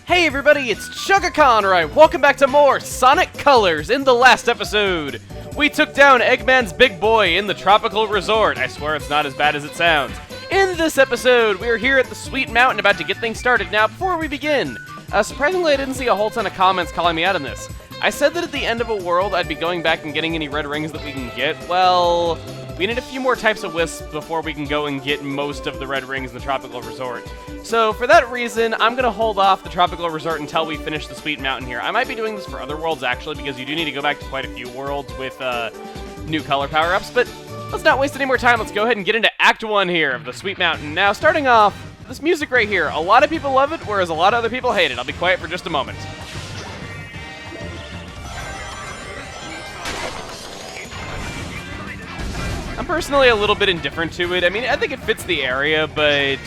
Hey everybody, it's Chugga Conroy. Welcome back to more Sonic Colors. In the last episode, we took down Eggman's big boy in the tropical resort. I swear it's not as bad as it sounds. In this episode, we're here at the Sweet Mountain about to get things started. Now, before we begin, surprisingly I didn't see a whole ton of comments calling me out on this. I said that at the end of a world, I'd be going back and getting any red rings that we can get. Well, we need a few more types of Wisps before we can go and get most of the red rings in the tropical resort. So for that reason, I'm going to hold off the tropical resort until we finish the Sweet Mountain here. I might be doing this for other worlds, actually, because you do need to go back to quite a few worlds with new color power-ups. But let's not waste any more time. Let's go ahead and get into Act 1 here of the Sweet Mountain. Now, starting off, this music right here. A lot of people love it, whereas a lot of other people hate it. I'll be quiet for just a moment. I'm personally a little bit indifferent to it. I mean, I think it fits the area, but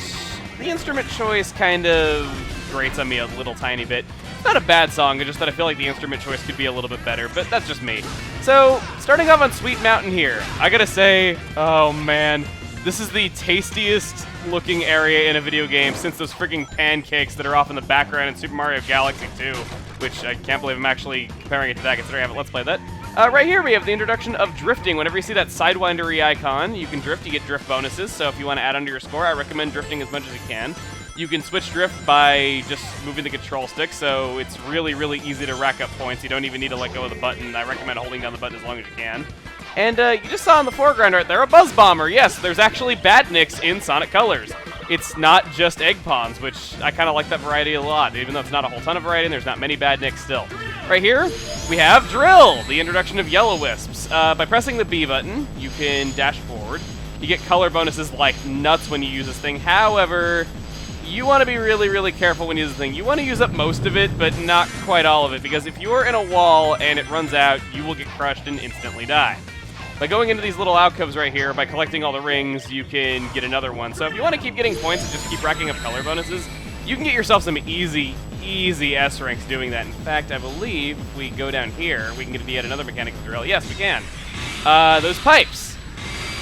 the instrument choice kind of grates on me a little tiny bit. It's not a bad song, it's just that I feel like the instrument choice could be a little bit better, but that's just me. So, starting off on Sweet Mountain here, I gotta say, oh man, this is the tastiest looking area in a video game since those freaking pancakes that are off in the background in Super Mario Galaxy 2, which I can't believe I'm actually comparing it to that considering I haven't Let's Played that. Right here we have the introduction of drifting. Whenever you see that Sidewinder-y icon, you can drift, you get drift bonuses, so if you want to add onto your score, I recommend drifting as much as you can. You can switch drift by just moving the control stick, so it's really, really easy to rack up points. You don't even need to let go of the button. I recommend holding down the button as long as you can. And you just saw in the foreground right there a Buzz Bomber. Yes, there's actually Badniks in Sonic Colors. It's not just Egg Pawns, which I kind of like that variety a lot, even though it's not a whole ton of variety and there's not many Badniks still. Right here, we have Drill, the introduction of Yellow Wisps. By pressing the B button, you can dash forward. You get color bonuses like nuts when you use this thing. However, you want to be really, really careful when you use this thing. You want to use up most of it, but not quite all of it, because if you're in a wall and it runs out, you will get crushed and instantly die. By going into these little alcoves right here, by collecting all the rings, you can get another one. So if you want to keep getting points and just keep racking up color bonuses, you can get yourself some easy S ranks doing that. In fact, I believe if we go down here, we can get yet another mechanic of Drill. Yes, we can. Those pipes.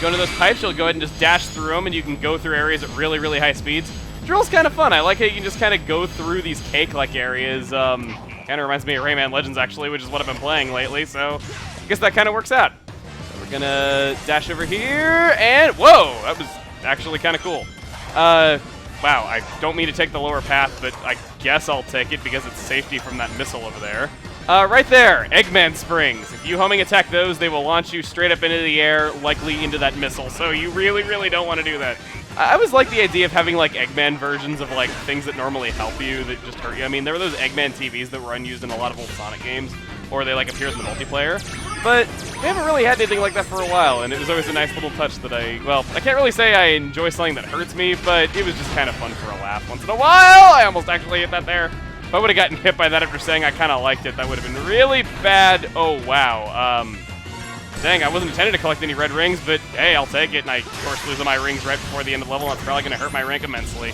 Go into those pipes, you'll go ahead and just dash through them, and you can go through areas at really, really high speeds. Drill's kind of fun. I like how you can just kind of go through these cake-like areas. Kind of reminds me of Rayman Legends, actually, which is what I've been playing lately, so I guess that kind of works out. So we're gonna dash over here, and whoa! That was actually kind of cool. Wow, I don't mean to take the lower path, but I guess I'll take it because it's safety from that missile over there. Right there, Eggman Springs. If you homing attack those, they will launch you straight up into the air, likely into that missile, so you really, really don't want to do that. I always like the idea of having, like, Eggman versions of, like, things that normally help you that just hurt you. I mean, there were those Eggman TVs that were unused in a lot of old Sonic games, or they, like, appeared in the multiplayer. But we haven't really had anything like that for a while, and it was always a nice little touch that I can't really say I enjoy something that hurts me, but it was just kind of fun for a laugh once in a while. I almost actually hit that there. If I would have gotten hit by that after saying I kind of liked it, that would have been really bad. Oh, wow. Dang, I wasn't intended to collect any red rings, but hey, I'll take it, and I, of course, lose my rings right before the end of the level, and that's probably going to hurt my rank immensely.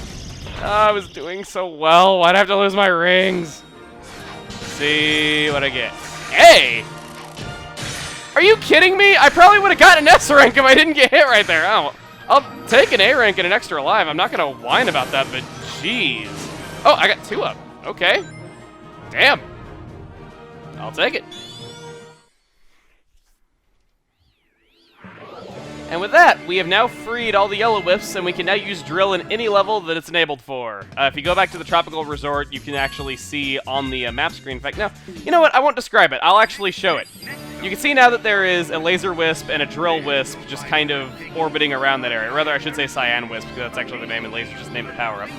I was doing so well. Why'd I have to lose my rings? Let's see what I get. Hey! Are you kidding me? I probably would have gotten an S rank if I didn't get hit right there. Oh, I'll take an A rank and an extra life. I'm not going to whine about that, but jeez. Oh, I got 2 up. Okay. Damn. I'll take it. And with that, we have now freed all the Yellow Wisps, and we can now use Drill in any level that it's enabled for. If you go back to the Tropical Resort, you can actually see on the map screen. In fact, no, you know what? I won't describe it. I'll actually show it. You can see now that there is a Laser Wisp and a Drill Wisp just kind of orbiting around that area. Rather, I should say Cyan Wisp, because that's actually the name, and Laser just named the power-up.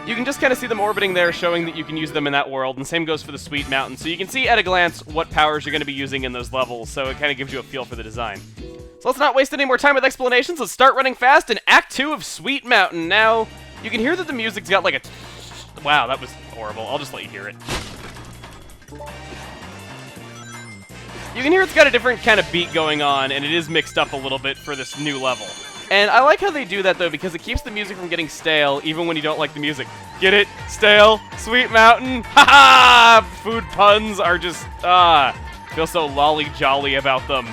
You can just kind of see them orbiting there, showing that you can use them in that world, and same goes for the Sweet Mountain. So you can see at a glance what powers you're going to be using in those levels, so it kind of gives you a feel for the design. So let's not waste any more time with explanations. Let's start running fast in Act 2 of Sweet Mountain. Now, you can hear that the music's got like a... Wow, that was horrible. I'll just let you hear it. You can hear it's got a different kind of beat going on, and it is mixed up a little bit for this new level. And I like how they do that, though, because it keeps the music from getting stale, even when you don't like the music. Get it? Stale? Sweet Mountain? Ha-ha! Food puns are just, feel so lolly-jolly about them.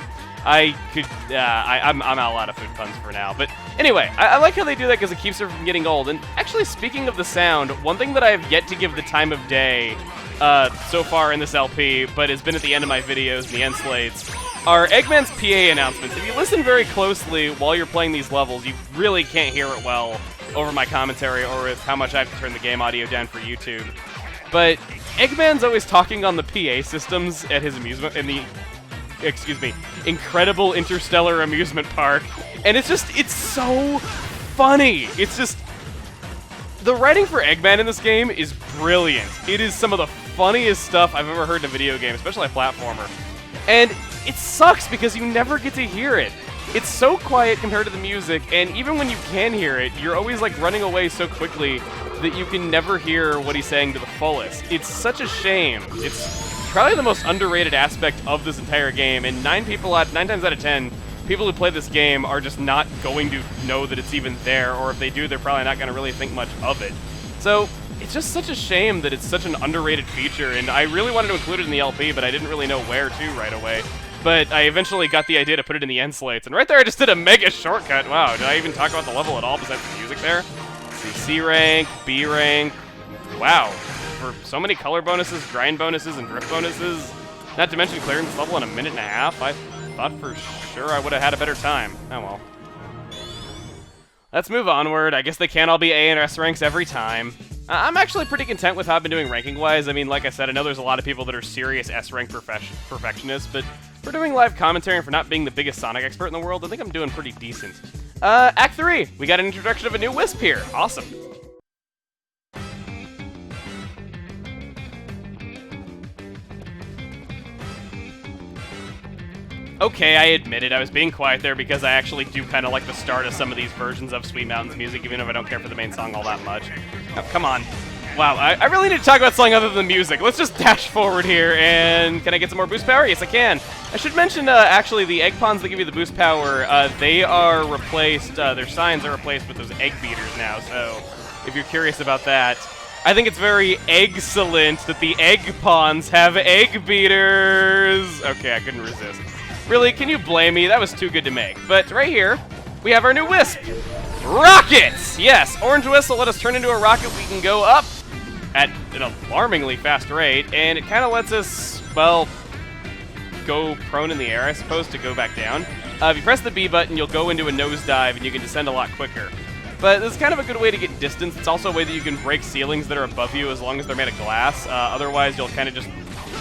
I'm out of food puns for now. But anyway, I like how they do that because it keeps her from getting old. And actually, speaking of the sound, one thing that I have yet to give the time of day so far in this LP, but has been at the end of my videos, the end slates, are Eggman's PA announcements. If you listen very closely while you're playing these levels, you really can't hear it well over my commentary or with how much I have to turn the game audio down for YouTube. But Eggman's always talking on the PA systems at his amusement, in the, incredible interstellar amusement park. And it's so funny. It's just, the writing for Eggman in this game is brilliant. It is some of the funniest stuff I've ever heard in a video game, especially a platformer. And it sucks because you never get to hear it. It's so quiet compared to the music, and even when you can hear it, you're always like running away so quickly that you can never hear what he's saying to the fullest. It's such a shame. It's probably the most underrated aspect of this entire game, and 9 times out of 10, people who play this game are just not going to know that it's even there, or if they do, they're probably not going to really think much of it. So it's just such a shame that it's such an underrated feature, and I really wanted to include it in the LP, but I didn't really know where to right away. But I eventually got the idea to put it in the end slates, and right there I just did a mega shortcut. Wow, did I even talk about the level at all besides the music there? Let's see, C rank, B rank. Wow, for so many color bonuses, grind bonuses, and drift bonuses, not to mention clearing this level in a minute and a half, I thought for sure I would have had a better time. Oh well. Let's move onward. I guess they can't all be A and S ranks every time. I'm actually pretty content with how I've been doing ranking-wise. I mean, like I said, I know there's a lot of people that are serious S-rank perfectionists, but for doing live commentary and for not being the biggest Sonic expert in the world, I think I'm doing pretty decent. Act 3! We got an introduction of a new Wisp here. Awesome. Okay, I admit it, I was being quiet there because I actually do kind of like the start of some of these versions of Sweet Mountain's music, even if I don't care for the main song all that much. Oh, come on. Wow, I really need to talk about something other than music. Let's just dash forward here, and can I get some more boost power? Yes, I can. I should mention, actually, the egg pawns that give you the boost power, they are replaced, their signs are replaced with those egg beaters now, so if you're curious about that, I think it's very excellent that the egg pawns have egg beaters. Okay, I couldn't resist. Really, can you blame me? That was too good to make. But right here, we have our new Wisp. Rockets! Yes, Orange Wisp will let us turn into a rocket. We can go up at an alarmingly fast rate, and it kind of lets us, well, go prone in the air, I suppose, to go back down. If you press the B button, you'll go into a nosedive, and you can descend a lot quicker. But this is kind of a good way to get distance. It's also a way that you can break ceilings that are above you as long as they're made of glass. Otherwise, you'll kind of just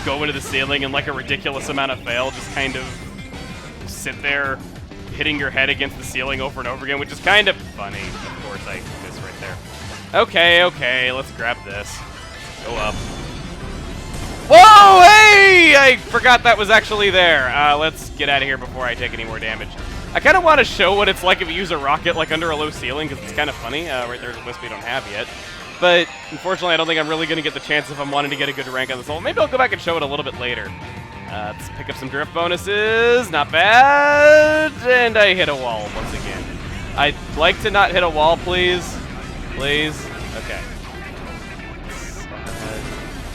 go into the ceiling and, like a ridiculous amount of fail, just kind of sit there hitting your head against the ceiling over and over again, which is kind of funny. Of course, I miss right there. Okay, let's grab this. Go up. Whoa, hey! I forgot that was actually there. Let's get out of here before I take any more damage. I kind of want to show what it's like if you use a rocket like under a low ceiling, because it's kind of funny. Right there's a Wisp we don't have yet. But unfortunately, I don't think I'm really going to get the chance if I'm wanting to get a good rank on this level. Maybe I'll go back and show it a little bit later. Let's pick up some drift bonuses. Not bad. And I hit a wall once again. I'd like to not hit a wall, please. Please. Okay.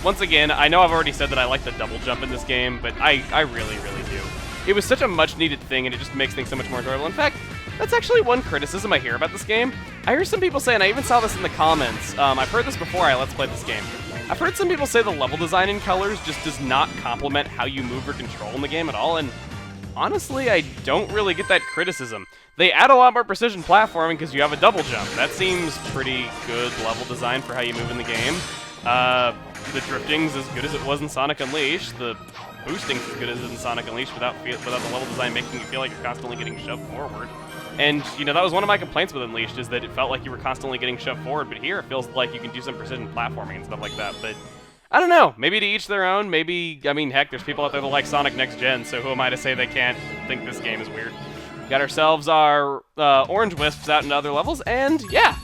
Once again, I know I've already said that I like the double jump in this game, but I really, really do. It was such a much-needed thing, and it just makes things so much more enjoyable. In fact, that's actually one criticism I hear about this game. I hear some people say, and I even saw this in the comments, I've heard this before I Let's Play this game. I've heard some people say the level design in Colors just does not complement how you move or control in the game at all, and honestly, I don't really get that criticism. They add a lot more precision platforming because you have a double jump. That seems pretty good level design for how you move in the game. The drifting's as good as it was in Sonic Unleashed. The boosting's as good as it is in Sonic Unleashed without the level design making you feel like you're constantly getting shoved forward. And, you know, that was one of my complaints with Unleashed, is that it felt like you were constantly getting shoved forward, but here it feels like you can do some precision platforming and stuff like that. But I don't know, maybe to each their own, maybe, I mean, heck, there's people out there that like Sonic Next Gen, so who am I to say they can't think this game is weird. Got ourselves our Orange Wisps out into other levels, and yeah,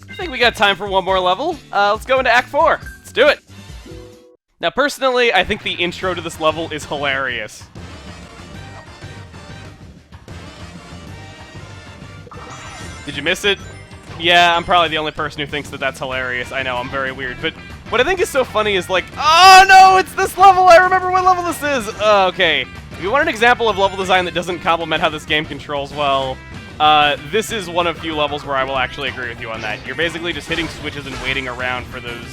I think we got time for one more level. Let's go into Act 4. Let's do it. Now, personally, I think the intro to this level is hilarious. Did you miss it? Yeah, I'm probably the only person who thinks that that's hilarious. I know, I'm very weird, but what I think is so funny is like, oh no, it's this level! I remember what level this is! Okay, If you want an example of level design that doesn't complement how this game controls well, this is one of few levels where I will actually agree with you on that. You're basically just hitting switches and waiting around for those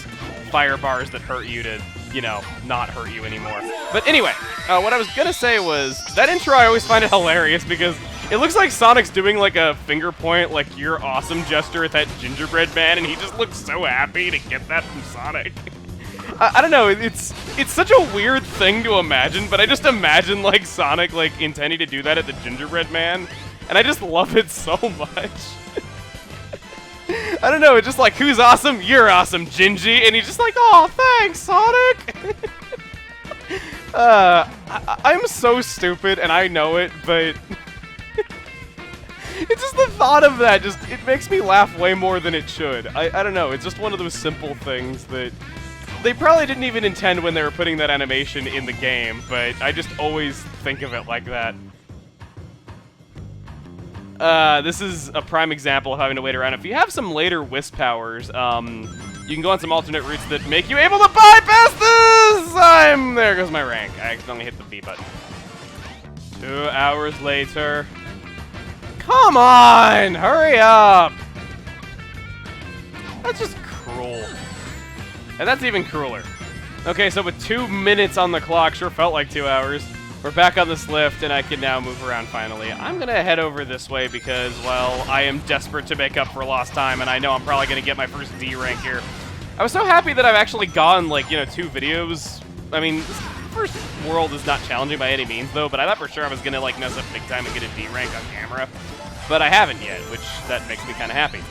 fire bars that hurt you to, you know, not hurt you anymore. But anyway, what I was gonna say was, that intro I always find it hilarious because it looks like Sonic's doing like a finger point, like you're awesome gesture at that gingerbread man, and he just looks so happy to get that from Sonic. I don't know, it's such a weird thing to imagine, but I just imagine like Sonic like intending to do that at the gingerbread man, and I just love it so much. I don't know, it's just like, who's awesome? You're awesome, Gingy, and he's just like, oh, thanks, Sonic! I'm so stupid, and I know it, but it's just the thought of that, it makes me laugh way more than it should. I don't know, it's just one of those simple things that they probably didn't even intend when they were putting that animation in the game, but I just always think of it like that. This is a prime example of having to wait around. If you have some later Wisp powers, you can go on some alternate routes that make you able to bypass this! There goes my rank. I accidentally hit the B button. 2 hours later. Come on! Hurry up! That's just cruel. And that's even crueler. Okay, so with 2 minutes on the clock, sure felt like 2 hours. We're back on this lift, and I can now move around finally. I'm gonna head over this way because, well, I am desperate to make up for lost time, and I know I'm probably gonna get my first D rank here. I was so happy that I've actually gone, like, 2 videos. I mean, this first world is not challenging by any means, though, but I thought for sure I was gonna, like, mess up big time and get a D rank on camera. But I haven't yet, which that makes me kind of happy.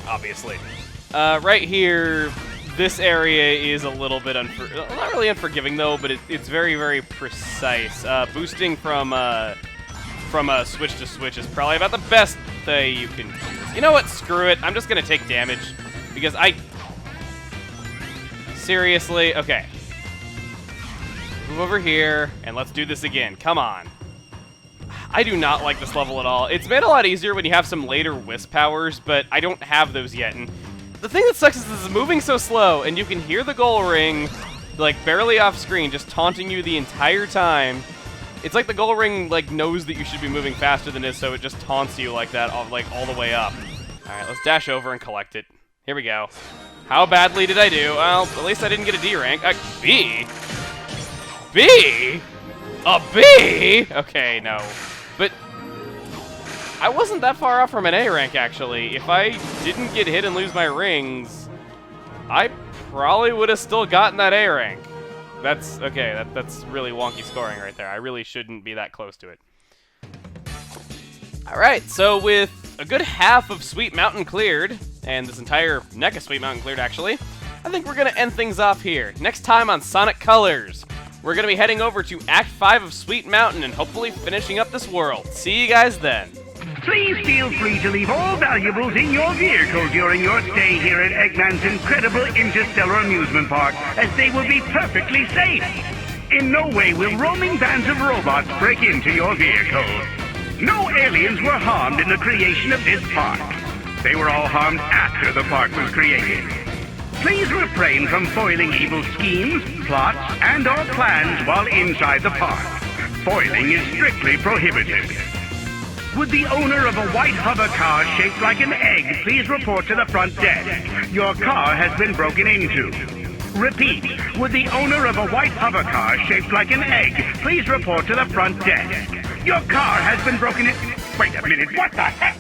Obviously. Right here, this area is a little bit not really unforgiving though, but it's very, very precise. Boosting from switch to switch is probably about the best thing you can choose. You know what? Screw it. I'm just gonna take damage because seriously, okay. Move over here and let's do this again. Come on. I do not like this level at all. It's made a lot easier when you have some later Wisp powers, but I don't have those yet. And the thing that sucks is this is moving so slow, and you can hear the goal ring, like, barely off screen, just taunting you the entire time. It's like the goal ring, like, knows that you should be moving faster than it is, so it just taunts you like that, like, all the way up. Alright, let's dash over and collect it. Here we go. How badly did I do? Well, at least I didn't get a D rank. B? B? A B? Okay, no. But I wasn't that far off from an A rank, actually. If I didn't get hit and lose my rings, I probably would have still gotten that A rank. That's, okay, that's really wonky scoring right there. I really shouldn't be that close to it. Alright, so with a good half of Sweet Mountain cleared, and this entire neck of Sweet Mountain cleared, actually, I think we're going to end things off here. Next time on Sonic Colors, we're going to be heading over to Act 5 of Sweet Mountain and hopefully finishing up this world. See you guys then. Please feel free to leave all valuables in your vehicle during your stay here at Eggman's incredible interstellar amusement park, as they will be perfectly safe. In no way will roaming bands of robots break into your vehicle. No aliens were harmed in the creation of this park. They were all harmed after the park was created. Please refrain from foiling evil schemes, plots, and/or plans while inside the park. Foiling is strictly prohibited. Would the owner of a white hover car shaped like an egg please report to the front desk? Your car has been broken into. Repeat, would the owner of a white hover car shaped like an egg please report to the front desk? Your car has been broken in... Wait a minute, what the heck?